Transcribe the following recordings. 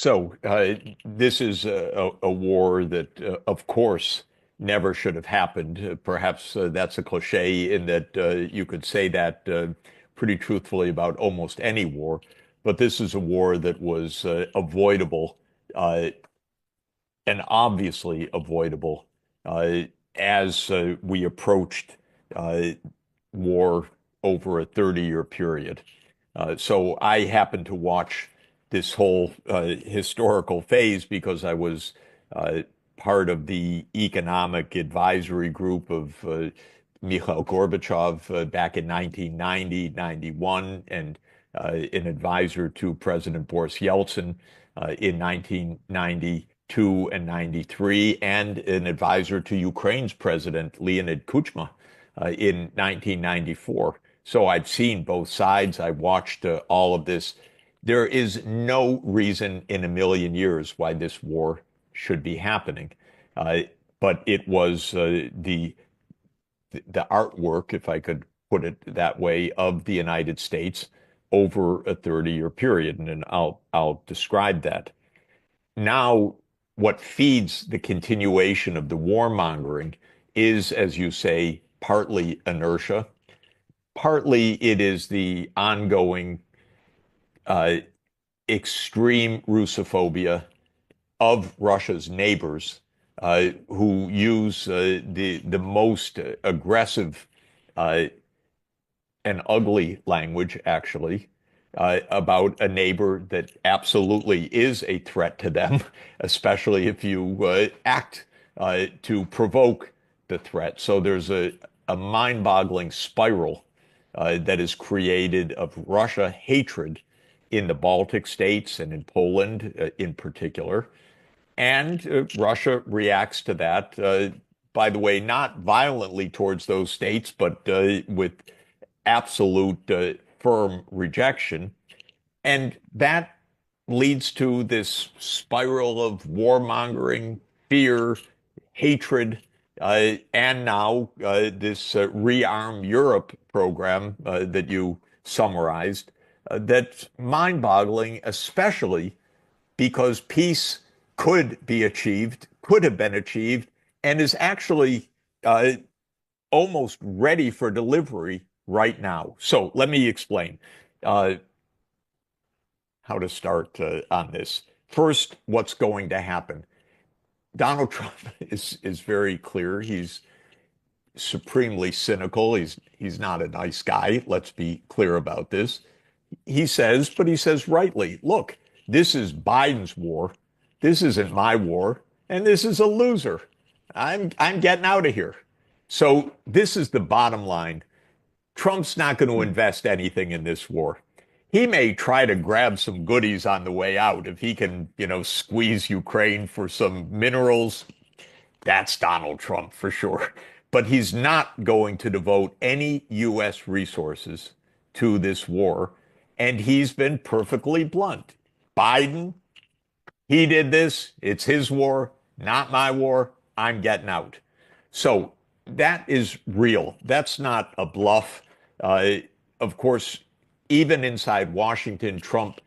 This is a war that, of course, never should have happened. Perhaps that's a cliche in that you could say that pretty truthfully about almost any war. But this is a war that was avoidable uh, and obviously avoidable uh, as we approached uh, war over a 30-year period. So I happened to watch this whole historical phase because I was uh, part of the economic advisory group of Mikhail Gorbachev back in 1990, 91, and an advisor to President Boris Yeltsin in 1992 and 93, and an advisor to Ukraine's President Leonid Kuchma in 1994. So I've seen both sides. I watched all of this. There is no reason in a million years why this war should be happening. Uh, but it was the artwork, if I could put it that way, of the United States over a 30-year period. And I'll describe that. Now, what feeds the continuation of the warmongering is, as you say, partly inertia. Partly it is the ongoing uh, extreme Russophobia of Russia's neighbors who use the most aggressive uh, and ugly language, actually, about a neighbor that absolutely is a threat to them, especially if you act to provoke the threat. So there's a mind-boggling spiral that is created of Russia hatred in the Baltic states and in Poland in particular. And Russia reacts to that, by the way, not violently towards those states, but with absolute firm rejection. And that leads to this spiral of warmongering, fear, hatred, and now this Rearm Europe program that you summarized. That's mind-boggling, especially because peace could be achieved, could have been achieved, and is actually uh, almost ready for delivery right now. So let me explain uh, how to start on this. First, what's going to happen? Donald Trump is very clear. He's supremely cynical. He's not a nice guy. Let's be clear about this. He says, but he says rightly, look, this is Biden's war. This isn't my war, and this is a loser. I'm getting out of here. So this is the bottom line. Trump's not going to invest anything in this war. He may try to grab some goodies on the way out if he can, squeeze Ukraine for some minerals. That's Donald Trump for sure. But he's not going to devote any U.S. resources to this war. And he's been perfectly blunt. Biden, he did this. It's his war, not my war. I'm getting out. So that is real. That's not a bluff. Uh, of course, even inside Washington, Trump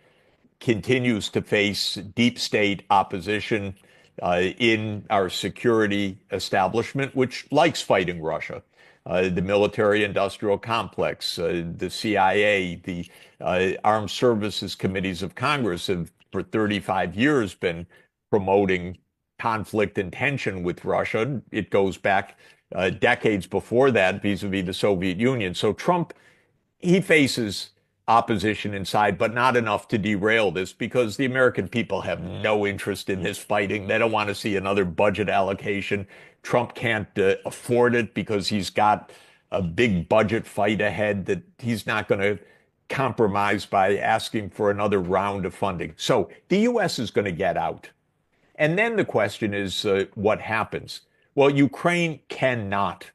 continues to face deep state opposition in our security establishment, which likes fighting Russia. The military industrial complex, the CIA, the armed services committees of Congress have for 35 years been promoting conflict and tension with Russia. It goes back decades before that vis-a-vis the Soviet Union. So Trump, he faces opposition inside, but not enough to derail this because the American people have no interest in this fighting. They don't want to see another budget allocation. Trump can't afford it because he's got a big budget fight ahead that he's not going to compromise by asking for another round of funding. So the U.S. is going to get out. And then the question is, what happens? Well, Ukraine cannot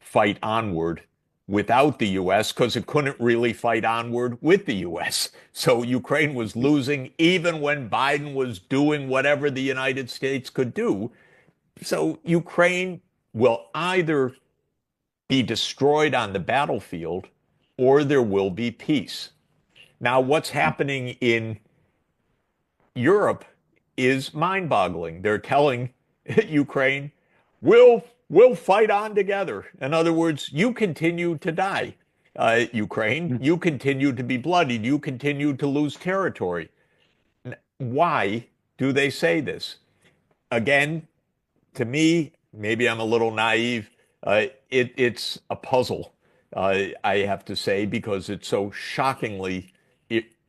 fight onward without the U.S. because it couldn't really fight onward with the U.S. So Ukraine was losing even when Biden was doing whatever the United States could do. So Ukraine will either be destroyed on the battlefield or there will be peace. Now, what's happening in Europe is mind-boggling. They're telling Ukraine, we'll fight on together. In other words, you continue to die, Ukraine. You continue to be bloodied. You continue to lose territory. Why do they say this? Again, to me, maybe I'm a little naive. It's a puzzle, I have to say, because it's so shockingly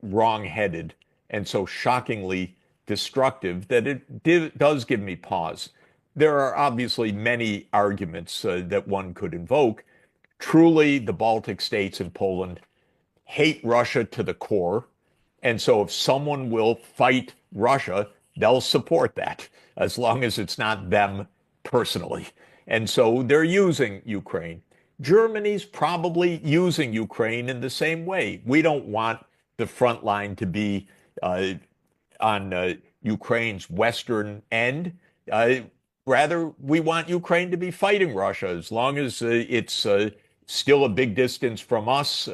wrong-headed and so shockingly destructive that it does give me pause. There are obviously many arguments that one could invoke. Truly, the Baltic states and Poland hate Russia to the core. And so if someone will fight Russia, they'll support that as long as it's not them personally. And so they're using Ukraine. Germany's probably using Ukraine in the same way. We don't want the front line to be on Ukraine's western end. Rather, we want Ukraine to be fighting Russia as long as it's still a big distance from us.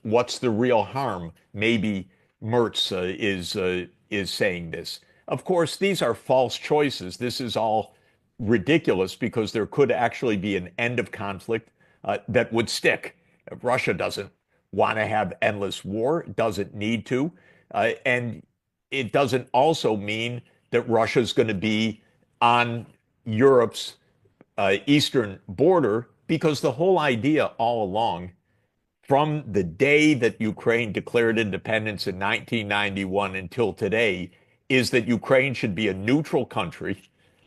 What's the real harm? Maybe Merz is saying this. Of course, these are false choices. This is all ridiculous because there could actually be an end of conflict that would stick. Russia doesn't want to have endless war, doesn't need to. And it doesn't also mean that Russia's going to be on Europe's eastern border, because the whole idea all along, from the day that Ukraine declared independence in 1991 until today, is that Ukraine should be a neutral country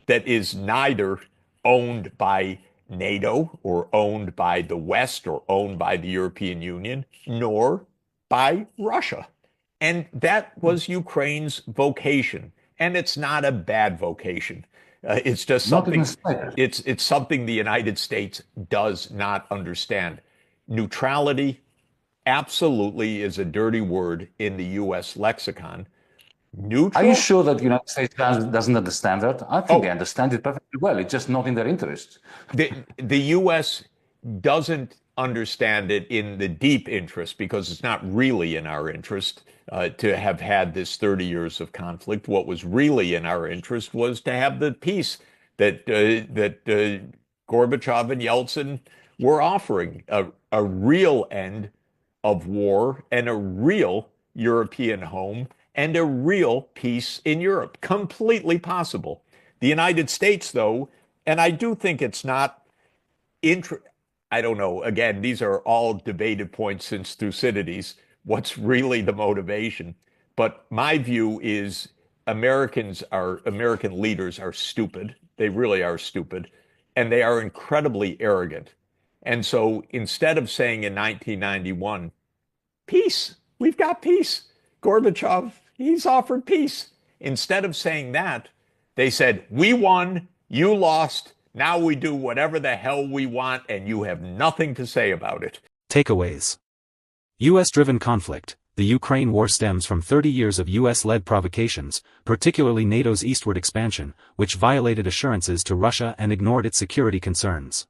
that is neither owned by NATO or owned by the West or owned by the European Union, nor by Russia. And that was Ukraine's vocation. And it's not a bad vocation. It's just something, it's something the United States does not understand. Neutrality absolutely is a dirty word in the U.S. lexicon. Neutral? Are you sure that the United States doesn't understand that? I think they understand it perfectly well. It's just not in their interest. The U.S. doesn't understand it in the deep interest because it's not really in our interest to have had this 30 years of conflict. What was really in our interest was to have the peace that Gorbachev and Yeltsin were offering, a real end of war and a real European home and a real peace in Europe. Completely possible. The United States, though, and I do think it's not I don't know. Again, these are all debated points since Thucydides. What's really the motivation? But my view is American leaders are stupid. They really are stupid. And they are incredibly arrogant. And so instead of saying in 1991, peace, we've got peace. Gorbachev, he's offered peace. Instead of saying that, they said, we won, you lost. Now we do whatever the hell we want, and you have nothing to say about it. Takeaways. U.S.-driven conflict. The Ukraine war stems from 30 years of U.S.-led provocations, particularly NATO's eastward expansion, which violated assurances to Russia and ignored its security concerns.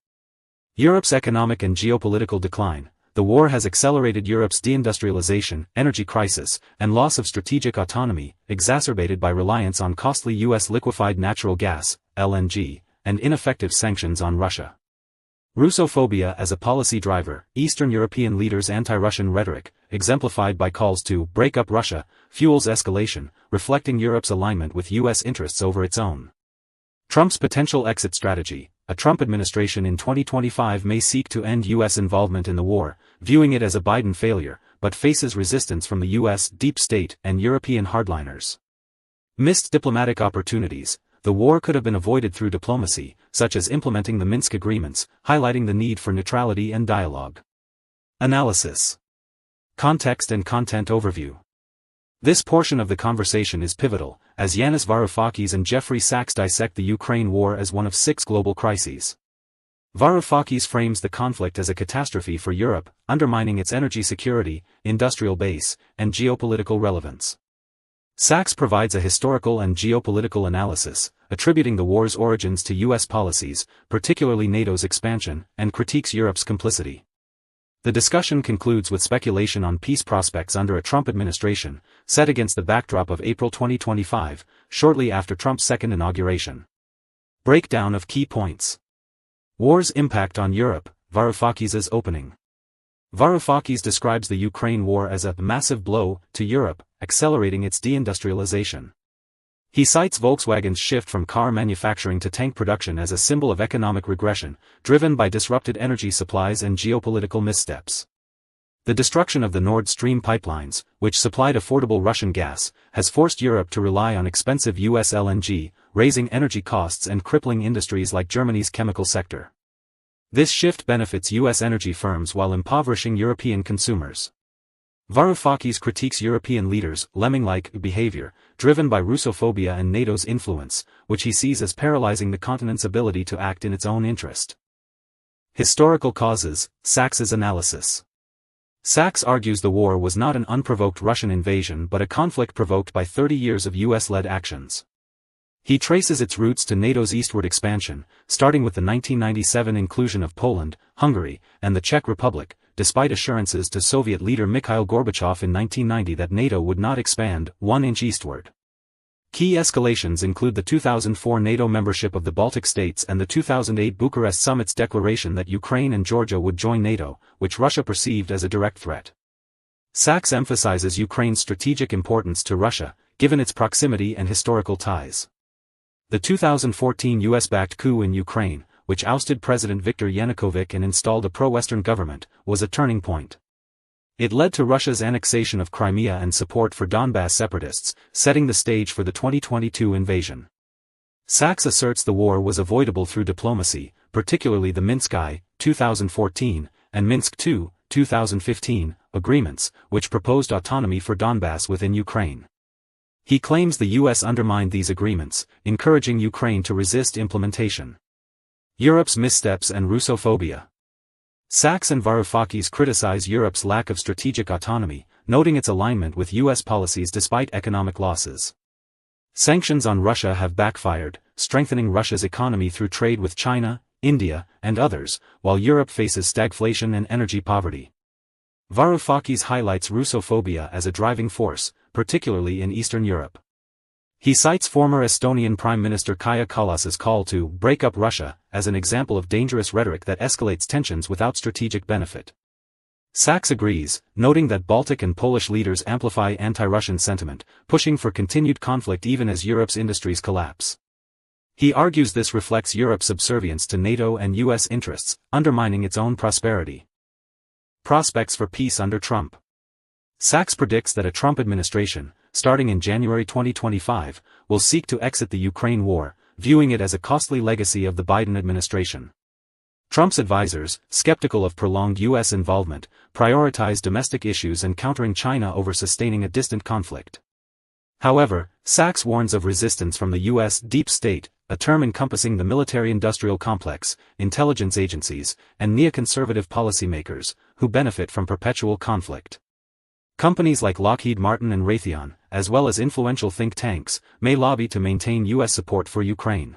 Europe's economic and geopolitical decline. The war has accelerated Europe's de-industrialization, energy crisis, and loss of strategic autonomy, exacerbated by reliance on costly U.S. liquefied natural gas, LNG, and ineffective sanctions on Russia. Russophobia as a policy driver. Eastern European leaders' anti-Russian rhetoric, exemplified by calls to break up Russia, fuels escalation, reflecting Europe's alignment with U.S. interests over its own. Trump's potential exit strategy. A Trump administration in 2025 may seek to end U.S. involvement in the war, viewing it as a Biden failure, but faces resistance from the U.S. deep state and European hardliners. Missed diplomatic opportunities. The war could have been avoided through diplomacy, such as implementing the Minsk agreements, highlighting the need for neutrality and dialogue. Analysis. Context and content overview. This portion of the conversation is pivotal, as Yanis Varoufakis and Jeffrey Sachs dissect the Ukraine war as one of 6 global crises. Varoufakis frames the conflict as a catastrophe for Europe, undermining its energy security, industrial base, and geopolitical relevance. Sachs provides a historical and geopolitical analysis, attributing the war's origins to U.S. policies, particularly NATO's expansion, and critiques Europe's complicity. The discussion concludes with speculation on peace prospects under a Trump administration, set against the backdrop of April 2025, shortly after Trump's second inauguration. Breakdown of key points. War's impact on Europe, Varoufakis' opening. Varoufakis describes the Ukraine war as a massive blow to Europe, accelerating its de-industrialization. He cites Volkswagen's shift from car manufacturing to tank production as a symbol of economic regression, driven by disrupted energy supplies and geopolitical missteps. The destruction of the Nord Stream pipelines, which supplied affordable Russian gas, has forced Europe to rely on expensive US LNG, raising energy costs and crippling industries like Germany's chemical sector. This shift benefits US energy firms while impoverishing European consumers. Varoufakis critiques European leaders' lemming-like behavior, driven by Russophobia and NATO's influence, which he sees as paralyzing the continent's ability to act in its own interest. Historical causes, Sachs's analysis. Sachs argues the war was not an unprovoked Russian invasion but a conflict provoked by 30 years of US-led actions. He traces its roots to NATO's eastward expansion, starting with the 1997 inclusion of Poland, Hungary, and the Czech Republic, despite assurances to Soviet leader Mikhail Gorbachev in 1990 that NATO would not expand 1 inch eastward. Key escalations include the 2004 NATO membership of the Baltic states and the 2008 Bucharest summit's declaration that Ukraine and Georgia would join NATO, which Russia perceived as a direct threat. Sachs emphasizes Ukraine's strategic importance to Russia, given its proximity and historical ties. The 2014 US-backed coup in Ukraine, which ousted President Viktor Yanukovych and installed a pro-Western government, was a turning point. It led to Russia's annexation of Crimea and support for Donbass separatists, setting the stage for the 2022 invasion. Sachs asserts the war was avoidable through diplomacy, particularly the Minsk I, 2014, and Minsk II, 2015, agreements, which proposed autonomy for Donbass within Ukraine. He claims the US undermined these agreements, encouraging Ukraine to resist implementation. Europe's missteps and Russophobia. Sachs and Varoufakis criticize Europe's lack of strategic autonomy, noting its alignment with US policies despite economic losses. Sanctions on Russia have backfired, strengthening Russia's economy through trade with China, India, and others, while Europe faces stagflation and energy poverty. Varoufakis highlights Russophobia as a driving force, particularly in Eastern Europe. He cites former Estonian Prime Minister Kaja Kallas's call to break up Russia as an example of dangerous rhetoric that escalates tensions without strategic benefit. Sachs agrees, noting that Baltic and Polish leaders amplify anti-Russian sentiment, pushing for continued conflict even as Europe's industries collapse. He argues this reflects Europe's subservience to NATO and US interests, undermining its own prosperity. Prospects for peace under Trump. Sachs predicts that a Trump administration, starting in January 2025, will seek to exit the Ukraine war, viewing it as a costly legacy of the Biden administration. Trump's advisors, skeptical of prolonged US involvement, prioritize domestic issues and countering China over sustaining a distant conflict. However, Sachs warns of resistance from the US deep state, a term encompassing the military-industrial complex, intelligence agencies, and neoconservative policymakers, who benefit from perpetual conflict. Companies like Lockheed Martin and Raytheon, as well as influential think tanks, may lobby to maintain US support for Ukraine.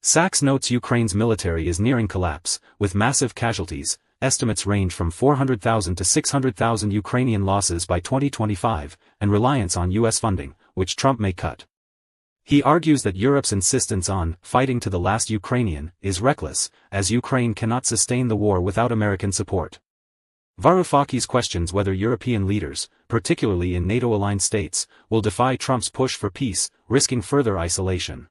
Sachs notes Ukraine's military is nearing collapse, with massive casualties. Estimates range from 400,000 to 600,000 Ukrainian losses by 2025, and reliance on US funding, which Trump may cut. He argues that Europe's insistence on fighting to the last Ukrainian is reckless, as Ukraine cannot sustain the war without American support. Varoufakis questions whether European leaders, particularly in NATO-aligned states, will defy Trump's push for peace, risking further isolation.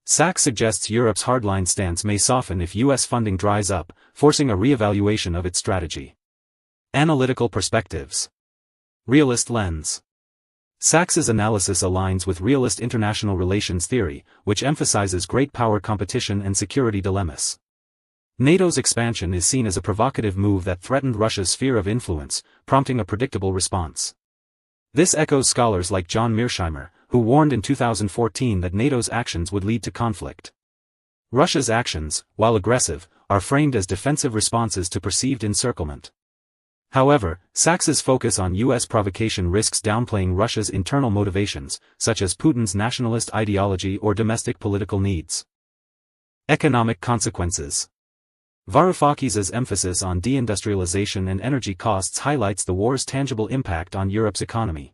Sachs suggests Europe's hardline stance may soften if US funding dries up, forcing a re-evaluation of its strategy. Analytical perspectives. Realist lens. Sachs's analysis aligns with realist international relations theory, which emphasizes great power competition and security dilemmas. NATO's expansion is seen as a provocative move that threatened Russia's sphere of influence, prompting a predictable response. This echoes scholars like John Mearsheimer, who warned in 2014 that NATO's actions would lead to conflict. Russia's actions, while aggressive, are framed as defensive responses to perceived encirclement. However, Sachs's focus on US provocation risks downplaying Russia's internal motivations, such as Putin's nationalist ideology or domestic political needs. Economic consequences. Varoufakis' emphasis on de-industrialization and energy costs highlights the war's tangible impact on Europe's economy.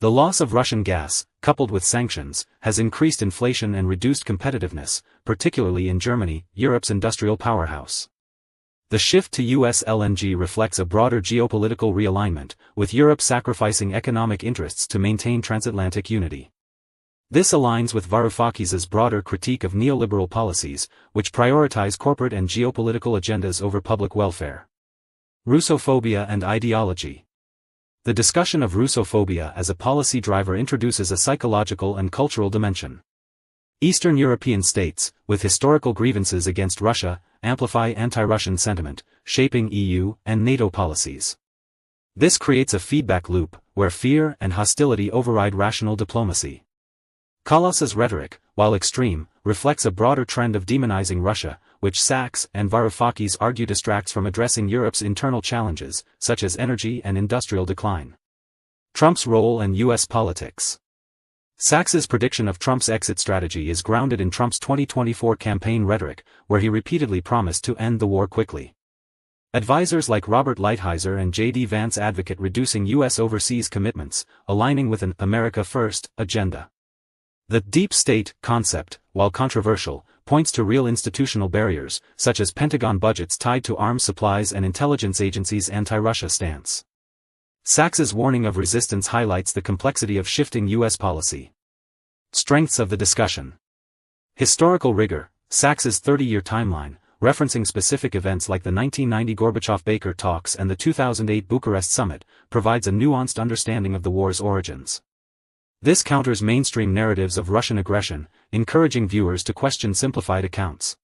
The loss of Russian gas, coupled with sanctions, has increased inflation and reduced competitiveness, particularly in Germany, Europe's industrial powerhouse. The shift to US LNG reflects a broader geopolitical realignment, with Europe sacrificing economic interests to maintain transatlantic unity. This aligns with Varoufakis' broader critique of neoliberal policies, which prioritize corporate and geopolitical agendas over public welfare. Russophobia and ideology. The discussion of Russophobia as a policy driver introduces a psychological and cultural dimension. Eastern European states, with historical grievances against Russia, amplify anti-Russian sentiment, shaping EU and NATO policies. This creates a feedback loop, where fear and hostility override rational diplomacy. Kallas's rhetoric, while extreme, reflects a broader trend of demonizing Russia, which Sachs and Varoufakis argue distracts from addressing Europe's internal challenges, such as energy and industrial decline. Trump's role and U.S. politics. Sachs's prediction of Trump's exit strategy is grounded in Trump's 2024 campaign rhetoric, where he repeatedly promised to end the war quickly. Advisors like Robert Lighthizer and J.D. Vance advocate reducing U.S. overseas commitments, aligning with an America First agenda. The deep state concept, while controversial, points to real institutional barriers, such as Pentagon budgets tied to arms supplies and intelligence agencies' anti-Russia stance. Sachs's warning of resistance highlights the complexity of shifting U.S. policy. Strengths of the discussion. Historical rigor. Sachs's 30-year timeline, referencing specific events like the 1990 Gorbachev-Baker talks and the 2008 Bucharest summit, provides a nuanced understanding of the war's origins. This counters mainstream narratives of Russian aggression, encouraging viewers to question simplified accounts.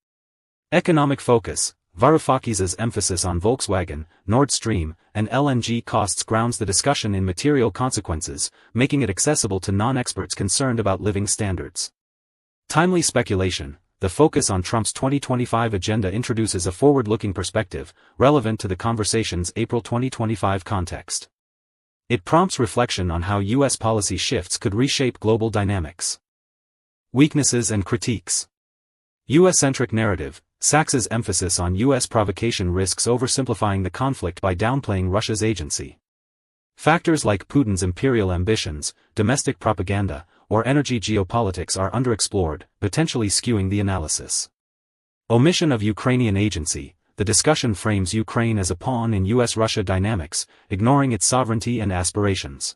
Economic focus. Varoufakis' emphasis on Volkswagen, Nord Stream, and LNG costs grounds the discussion in material consequences, making it accessible to non-experts concerned about living standards. Timely speculation. The focus on Trump's 2025 agenda introduces a forward-looking perspective, relevant to the conversation's April 2025 context. It prompts reflection on how U.S. policy shifts could reshape global dynamics. Weaknesses and critiques. U.S.-centric narrative. Sachs's emphasis on U.S. provocation risks oversimplifying the conflict by downplaying Russia's agency. Factors like Putin's imperial ambitions, domestic propaganda, or energy geopolitics are underexplored, potentially skewing the analysis. Omission of Ukrainian agency. The discussion frames Ukraine as a pawn in U.S.-Russia dynamics, ignoring its sovereignty and aspirations.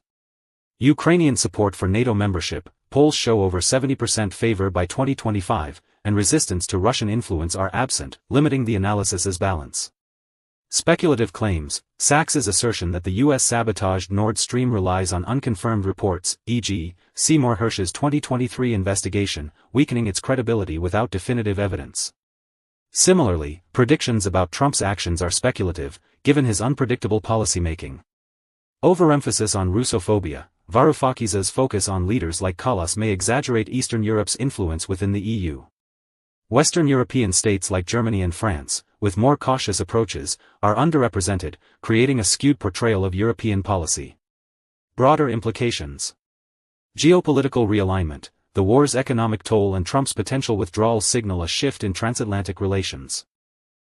Ukrainian support for NATO membership. Polls show over 70% favor by 2025, and resistance to Russian influence are absent, limiting the analysis's balance. Speculative claims. Sachs's assertion that the U.S. sabotaged Nord Stream relies on unconfirmed reports, e.g., Seymour Hersh's 2023 investigation, weakening its credibility without definitive evidence. Similarly, predictions about Trump's actions are speculative, given his unpredictable policymaking. Overemphasis on Russophobia. Varoufakis' focus on leaders like Kallas may exaggerate Eastern Europe's influence within the EU. Western European states like Germany and France, with more cautious approaches, are underrepresented, creating a skewed portrayal of European policy. Broader implications. Geopolitical realignment. The war's economic toll and Trump's potential withdrawal signal a shift in transatlantic relations.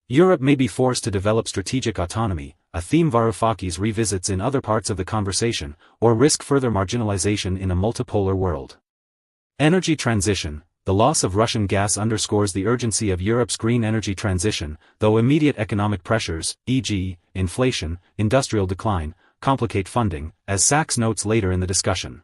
Europe may be forced to develop strategic autonomy, a theme Varoufakis revisits in other parts of the conversation, or risk further marginalization in a multipolar world. Energy transition. The loss of Russian gas underscores the urgency of Europe's green energy transition, though immediate economic pressures, e.g., inflation, industrial decline, complicate funding, as Sachs notes later in the discussion.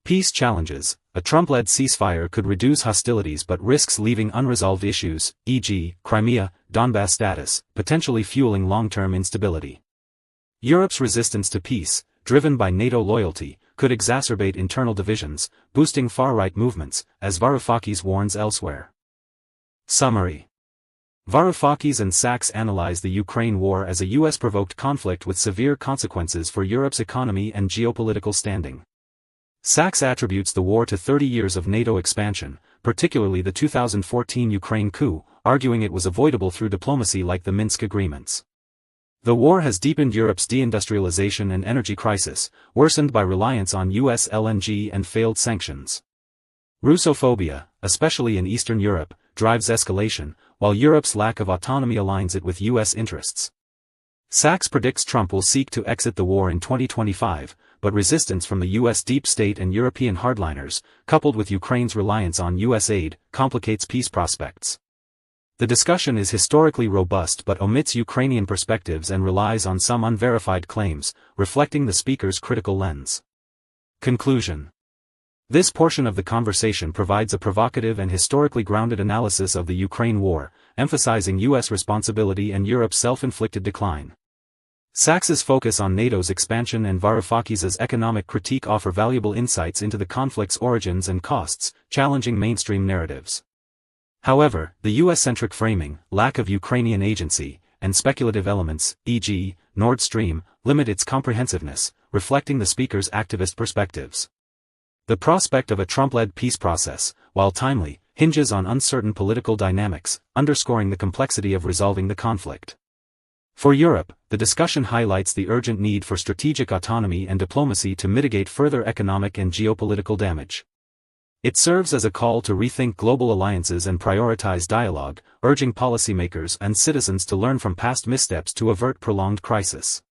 Peace challenges. A Trump-led ceasefire could reduce hostilities but risks leaving unresolved issues, e.g., Crimea, Donbass status, potentially fueling long-term instability. Europe's resistance to peace, driven by NATO loyalty, could exacerbate internal divisions, boosting far-right movements, as Varoufakis warns elsewhere. Summary. Varoufakis and Sachs analyze the Ukraine war as a U.S.-provoked conflict with severe consequences for Europe's economy and geopolitical standing. Sachs attributes the war to 30 years of NATO expansion, particularly the 2014 Ukraine coup, arguing it was avoidable through diplomacy like the Minsk agreements. The war has deepened Europe's de-industrialization and energy crisis, worsened by reliance on U.S. LNG and failed sanctions. Russophobia, especially in Eastern Europe, drives escalation, while Europe's lack of autonomy aligns it with U.S. interests. Sachs predicts Trump will seek to exit the war in 2025, but resistance from the U.S. deep state and European hardliners, coupled with Ukraine's reliance on U.S. aid, complicates peace prospects. The discussion is historically robust but omits Ukrainian perspectives and relies on some unverified claims, reflecting the speaker's critical lens. Conclusion. This portion of the conversation provides a provocative and historically grounded analysis of the Ukraine war, emphasizing U.S. responsibility and Europe's self-inflicted decline. Sachs's focus on NATO's expansion and Varoufakis' economic critique offer valuable insights into the conflict's origins and costs, challenging mainstream narratives. However, the US-centric framing, lack of Ukrainian agency, and speculative elements, e.g., Nord Stream, limit its comprehensiveness, reflecting the speaker's activist perspectives. The prospect of a Trump-led peace process, while timely, hinges on uncertain political dynamics, underscoring the complexity of resolving the conflict. For Europe, the discussion highlights the urgent need for strategic autonomy and diplomacy to mitigate further economic and geopolitical damage. It serves as a call to rethink global alliances and prioritize dialogue, urging policymakers and citizens to learn from past missteps to avert prolonged crisis.